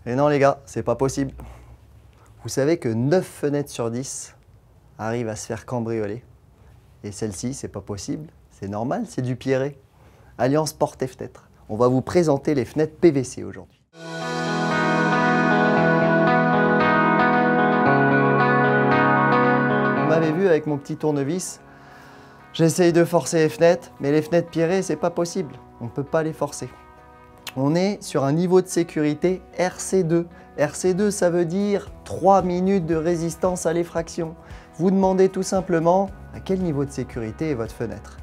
Et non les gars, c'est pas possible. Vous savez que 9 fenêtres sur 10 arrivent à se faire cambrioler. Et celle-ci, c'est pas possible, c'est normal, c'est du Pierret. Alliance Portes et Fenêtres. On va vous présenter les fenêtres PVC aujourd'hui. Vous m'avez vu avec mon petit tournevis, j'essaye de forcer les fenêtres, mais les fenêtres Pierret, c'est pas possible. On ne peut pas les forcer. On est sur un niveau de sécurité RC2. RC2, ça veut dire 3 minutes de résistance à l'effraction. Vous demandez tout simplement à quel niveau de sécurité est votre fenêtre.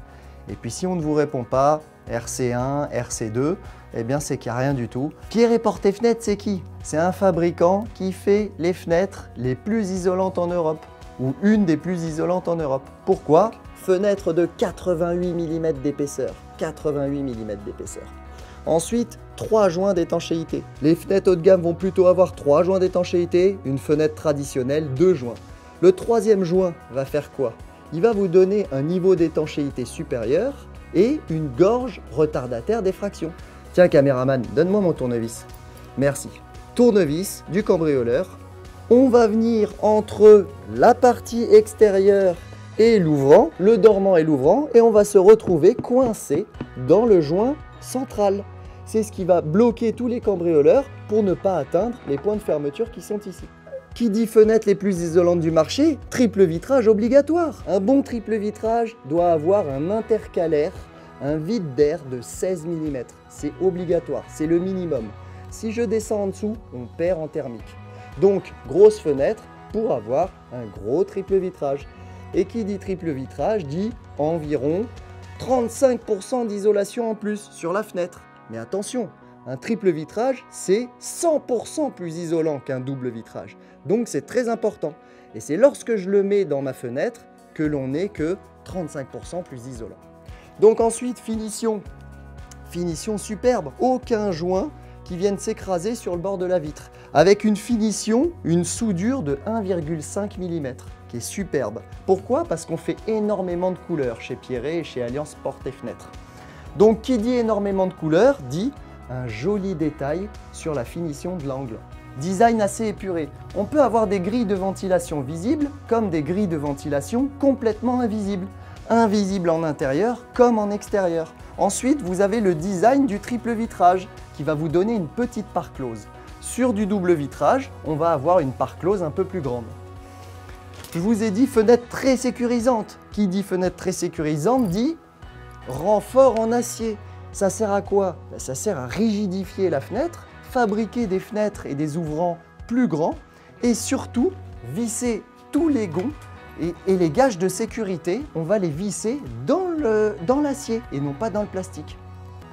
Et puis si on ne vous répond pas, RC1, RC2, eh bien c'est qu'il n'y a rien du tout. Pierret Portes et Fenêtres, c'est qui? C'est un fabricant qui fait les fenêtres les plus isolantes en Europe, ou une des plus isolantes en Europe. Pourquoi? Fenêtre de 88 mm d'épaisseur. 88 mm d'épaisseur. Ensuite, 3 joints d'étanchéité. Les fenêtres haut de gamme vont plutôt avoir 3 joints d'étanchéité, une fenêtre traditionnelle, 2 joints. Le 3e joint va faire quoi? Il va vous donner un niveau d'étanchéité supérieur et une gorge retardataire d'effraction. Tiens caméraman, donne-moi mon tournevis. Merci. Tournevis du cambrioleur. On va venir entre la partie extérieure et l'ouvrant, le dormant et l'ouvrant, et on va se retrouver coincé dans le joint central. C'est ce qui va bloquer tous les cambrioleurs pour ne pas atteindre les points de fermeture qui sont ici. Qui dit fenêtres les plus isolantes du marché? Triple vitrage obligatoire. Un bon triple vitrage doit avoir un intercalaire, un vide d'air de 16 mm. C'est obligatoire, c'est le minimum. Si je descends en dessous, on perd en thermique. Donc, grosse fenêtre pour avoir un gros triple vitrage. Et qui dit triple vitrage dit environ 35% d'isolation en plus sur la fenêtre. Mais attention, un triple vitrage, c'est 100% plus isolant qu'un double vitrage. Donc c'est très important. Et c'est lorsque je le mets dans ma fenêtre que l'on n'est que 35% plus isolant. Donc ensuite, finition. Finition superbe. Aucun joint qui vienne s'écraser sur le bord de la vitre. Avec une finition, une soudure de 1,5 mm, qui est superbe. Pourquoi? Parce qu'on fait énormément de couleurs chez Pierret et chez Alliance Portes et Fenêtres. Donc qui dit énormément de couleurs, dit un joli détail sur la finition de l'angle. Design assez épuré. On peut avoir des grilles de ventilation visibles comme des grilles de ventilation complètement invisibles. Invisibles en intérieur comme en extérieur. Ensuite, vous avez le design du triple vitrage qui va vous donner une petite part close. Sur du double vitrage, on va avoir une part close un peu plus grande. Je vous ai dit fenêtre très sécurisante. Qui dit fenêtre très sécurisante dit renfort en acier. Ça sert à quoi? Ça sert à rigidifier la fenêtre, fabriquer des fenêtres et des ouvrants plus grands et surtout visser tous les gonds et les gages de sécurité, on va les visser dans l'acier et non pas dans le plastique.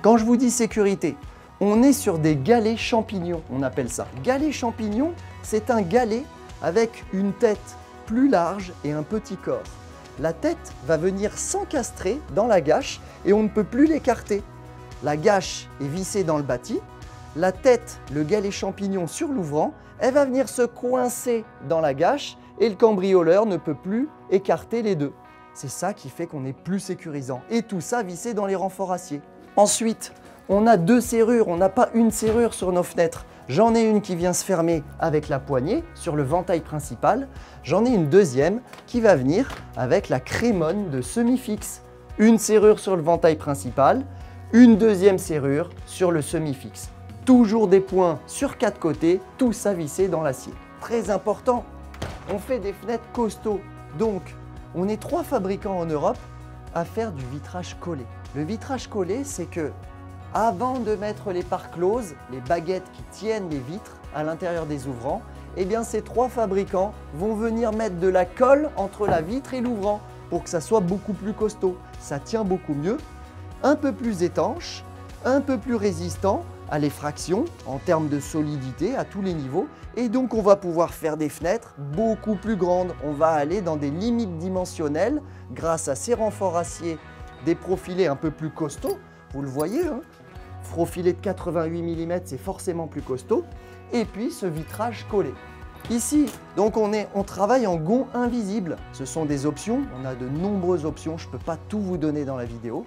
Quand je vous dis sécurité, on est sur des galets champignons, on appelle ça. Galet champignon, c'est un galet avec une tête plus large et un petit corps. La tête va venir s'encastrer dans la gâche et on ne peut plus l'écarter. La gâche est vissée dans le bâti, la tête, le galet champignon sur l'ouvrant, elle va venir se coincer dans la gâche et le cambrioleur ne peut plus écarter les deux. C'est ça qui fait qu'on est plus sécurisant. Et tout ça vissé dans les renforts acier. Ensuite, on a 2 serrures, on n'a pas une serrure sur nos fenêtres. J'en ai une qui vient se fermer avec la poignée sur le ventail principal. J'en ai une deuxième qui va venir avec la crémone de semi-fixe. Une serrure sur le ventail principal, une deuxième serrure sur le semi-fixe. Toujours des points sur 4 côtés, tout ça vissé dans l'acier. Très important, on fait des fenêtres costauds. Donc, on est 3 fabricants en Europe à faire du vitrage collé. Le vitrage collé, c'est que avant de mettre les parts closes, les baguettes qui tiennent les vitres à l'intérieur des ouvrants, eh bien ces 3 fabricants vont venir mettre de la colle entre la vitre et l'ouvrant pour que ça soit beaucoup plus costaud. Ça tient beaucoup mieux, un peu plus étanche, un peu plus résistant à l'effraction en termes de solidité à tous les niveaux. Et donc on va pouvoir faire des fenêtres beaucoup plus grandes. On va aller dans des limites dimensionnelles grâce à ces renforts acier, des profilés un peu plus costauds. Vous le voyez, hein, profilé de 88 mm, c'est forcément plus costaud. Et puis ce vitrage collé. Ici, donc on travaille en gonds invisibles. Ce sont des options, on a de nombreuses options, je ne peux pas tout vous donner dans la vidéo.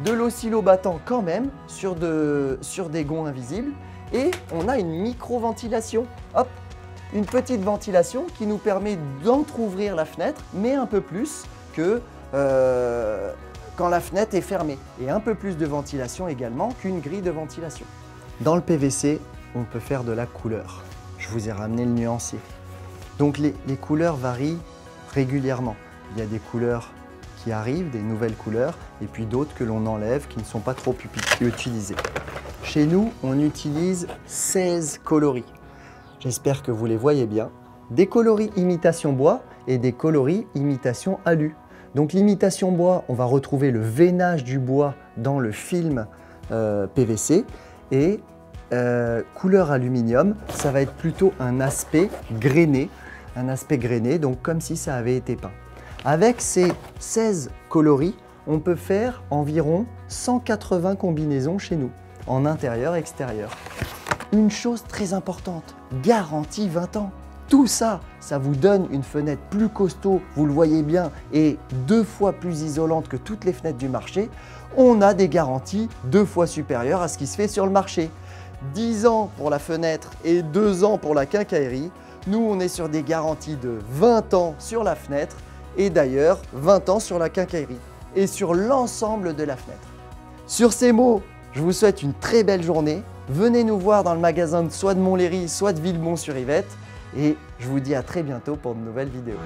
De l'oscillo battant quand même sur des gonds invisibles. Et on a une micro-ventilation. Hop, une petite ventilation qui nous permet d'entrouvrir la fenêtre, mais un peu plus que quand la fenêtre est fermée. Et un peu plus de ventilation également qu'une grille de ventilation. Dans le PVC, on peut faire de la couleur. Je vous ai ramené le nuancier. Donc les couleurs varient régulièrement. Il y a des couleurs qui arrivent, des nouvelles couleurs, et puis d'autres que l'on enlève, qui ne sont pas trop utilisées. Chez nous, on utilise 16 coloris. J'espère que vous les voyez bien. Des coloris imitation bois et des coloris imitation alu. Donc l'imitation bois, on va retrouver le veinage du bois dans le film PVC, et couleur aluminium, ça va être plutôt un aspect grainé, donc comme si ça avait été peint. Avec ces 16 coloris, on peut faire environ 180 combinaisons chez nous, en intérieur et extérieur. Une chose très importante, garantie 20 ans. Tout ça, ça vous donne une fenêtre plus costaud, vous le voyez bien, et 2 fois plus isolante que toutes les fenêtres du marché. On a des garanties 2 fois supérieures à ce qui se fait sur le marché. 10 ans pour la fenêtre et 2 ans pour la quincaillerie. Nous, on est sur des garanties de 20 ans sur la fenêtre et d'ailleurs 20 ans sur la quincaillerie et sur l'ensemble de la fenêtre. Sur ces mots, je vous souhaite une très belle journée. Venez nous voir dans le magasin soit de Montlhéry, soit de Villebon-sur-Yvette. Et je vous dis à très bientôt pour de nouvelles vidéos.